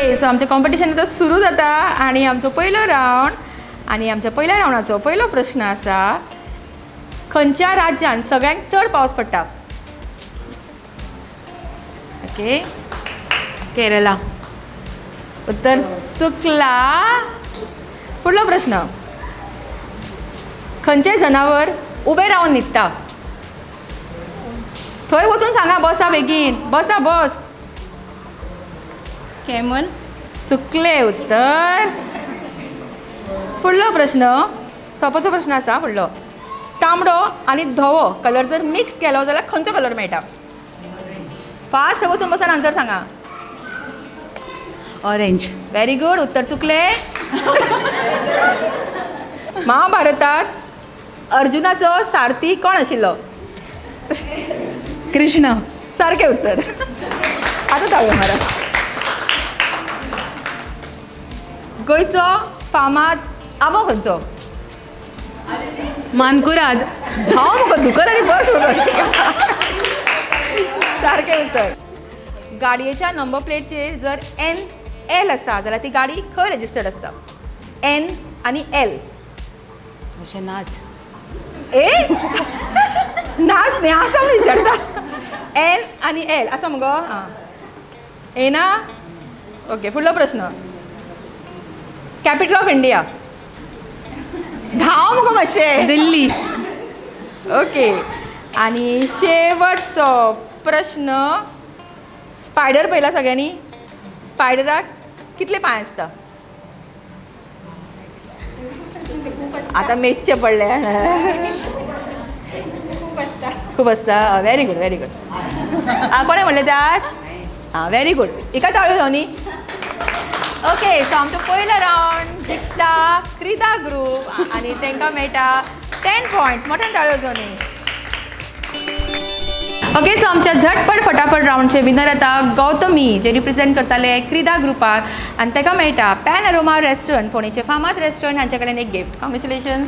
Okay, so आमचें competition आतां सुरू जाता आनी आमचो पयलो रावंड आनी आमच्या पयल्या रावंडाचो पयलो प्रश्न आसा, खंयच्या राज्यांत सगळ्यांत चड पावस पडटा? ओके, केरला. उत्तर चुकला. फुडलो प्रश्न, खंयचें जनावर उबें रावन न्हिदता? थंय वचून सांगा, बसा बेगीन, बसा बस. कॅमल. चुकले उत्तर. फुडलो प्रश्न, सोंपोचो प्रश्न आसा फुडलो. तांबडो आनी धवो कलर जर मिक्स केलो जाल्यार खंयचो कलर मेळटा? फास्ट वचून बसान आन्सर सांगा. ऑरेंज. Very good. उत्तर चुकले. महाभारतात अर्जुनाचो सारथी कोण आशिल्लो? कृष्ण. सारकें उत्तर. आतां ताळयो मारा. गोंयचो फामाद आंबो खंयचो? मानकुराद. हांव मुगो दुकर आनी बस सारकें उत्तर. गाडयेच्या नंबर प्लेटचेर जर NL आसा जाल्यार ती गाडी खंय रजिस्टर्ड आसता? N आनी L. अशें नाच. ए नाच न्ही, आसा म्हण विचारता. N आनी L आसा मुगो. हां, ए ना. ओके, फुडलो प्रश्न. Capital of India. धांव मुगो मातशें. दिल्ली. ओके, आनी शेवटचो प्रश्न. स्पायडर पयला सगळ्यांनी? स्पायडराक कितले पांय आसता? आतां मेच्चे पडले. खूब आसता. Very good, very good. कोणें म्हणलें त्यात? हां, व्हेरी गुड. एका ताळयो जावं न्ही. ओके, सो आमचो पयलो रावंड जिखता क्रीदा ग्रूप आनी तांकां मेळटा 10 पॉयंट्स. मोठ्यान ताळयो जावं न्ही. ओके, सो आमच्या झटपट फटाफट रावंडचे विनर येता गौतमी, जे रिप्रेझेंट करताले क्रीदा ग्रुपाक आनी ताका मेळटा पॅन अरोमा रेस्टॉरंट, फोणेचें फामाद रेस्टॉरंट, हांचे कडेन एक गिफ्ट. कॉंग्रेच्युलेशन्स.